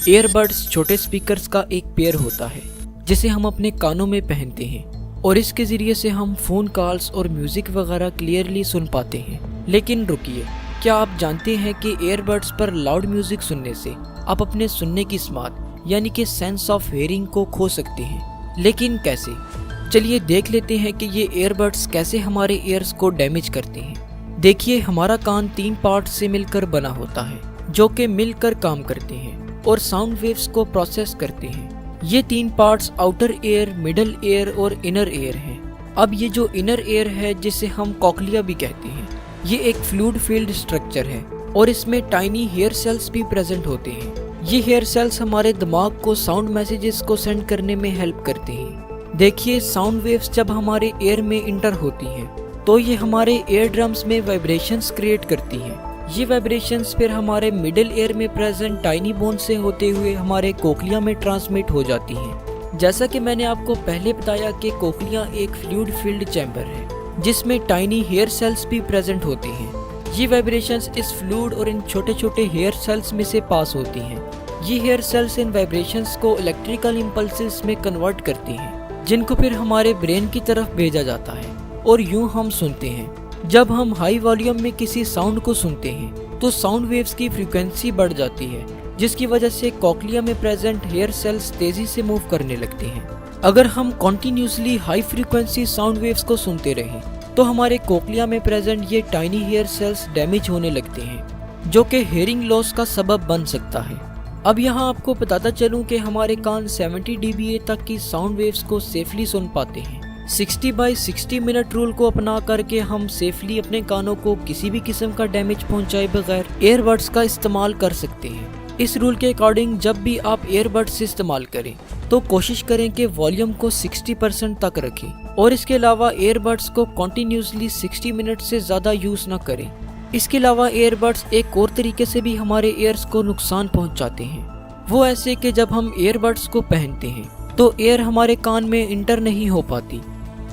Earbuds छोटे speakers का एक पेयर होता है जिसे हम अपने कानों में पहनते हैं और इसके ज़रिए से हम फ़ोन कॉल्स और म्यूज़िक वगैरह क्लियरली सुन पाते हैं। लेकिन रुकिए, क्या आप जानते हैं कि ईयरबड्स पर लाउड म्यूज़िक सुनने से आप अपने सुनने की स्मार्ट यानी कि सेंस ऑफ हेयरिंग को खो सकते हैं। लेकिन कैसे? चलिए देख लेते हैं कि ये ईयरबड्स कैसे हमारे ईयर्स को डैमेज करते हैं। देखिए, हमारा कान 3 पार्ट से मिलकर बना होता है जो कि मिलकर काम करते हैं और साउंड वेव्स को प्रोसेस करते हैं। ये 3 parts outer ear, middle ear और इनर ईयर हैं। अब ये जो इनर ईयर है जिसे हम कॉक्लिया भी कहते हैं, ये एक फ्लूइड फील्ड स्ट्रक्चर है और इसमें टाइनी हेयर सेल्स भी प्रेजेंट होते हैं। ये हेयर सेल्स हमारे दिमाग को साउंड मैसेजेस को सेंड करने में हेल्प करते हैं। देखिए, साउंड वेव्स जब हमारे ईयर में इंटर होती हैं तो ये हमारे ईयर ड्रम्स में वाइब्रेशंस क्रिएट करती हैं। ये वाइब्रेशंस फिर हमारे मिडिल ईयर में प्रेजेंट टाइनी बोन से होते हुए हमारे कोक्लिया में ट्रांसमिट हो जाती हैं। जैसा कि मैंने आपको पहले बताया कि कोक्लिया एक फ्लूइड फील्ड चैम्बर है जिसमें टाइनी हेयर सेल्स भी प्रेजेंट होते हैं। ये वाइब्रेशंस इस फ्लूइड और इन छोटे छोटे हेयर सेल्स में से पास होती हैं। ये हेयर सेल्स इन वाइब्रेशंस को इलेक्ट्रिकल इम्पल्सेस में कन्वर्ट करती हैं जिनको फिर हमारे ब्रेन की तरफ भेजा जाता है और यूं हम सुनते हैं। जब हम हाई वॉल्यूम में किसी साउंड को सुनते हैं तो साउंड वेव्स की फ्रीक्वेंसी बढ़ जाती है जिसकी वजह से कॉक्लिया में प्रेजेंट हेयर सेल्स तेजी से मूव करने लगते हैं। अगर हम continuously high frequency sound waves को सुनते रहें तो हमारे कोक्लिया में प्रेजेंट ये टाइनी हेयर सेल्स डैमेज होने लगते हैं जो कि हेयरिंग लॉस का सबब बन सकता है। अब यहाँ आपको बताता चलूँ कि हमारे कान 70 dBA तक की साउंड वेव्स को सेफली सुन पाते हैं। 60/60 मिनट रूल को अपना करके हम सेफली अपने कानों को किसी भी किस्म का डैमेज पहुंचाए बगैर ईयरबड्स का इस्तेमाल कर सकते हैं। इस रूल के अकॉर्डिंग जब भी आप ईयरबड्स इस्तेमाल करें तो कोशिश करें कि वॉल्यूम को 60% तक रखें और इसके अलावा ईयरबड्स को कंटिन्यूसली 60 मिनट से ज़्यादा यूज़ ना करें। इसके अलावा ईयरबड्स एक और तरीके से भी हमारे ईयर्स को नुकसान पहुँचाते हैं। वो ऐसे कि जब हम ईयरबड्स को पहनते हैं तो एयर हमारे कान में इंटर नहीं हो पाती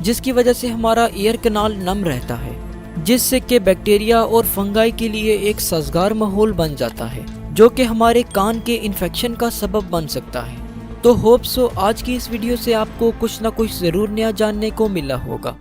जिसकी वजह से हमारा ईयर कनाल नम रहता है जिससे कि बैक्टीरिया और फंगाई के लिए एक साजगार माहौल बन जाता है जो कि हमारे कान के इन्फेक्शन का सबब बन सकता है। तो होप सो आज की इस वीडियो से आपको कुछ ना कुछ ज़रूर नया जानने को मिला होगा।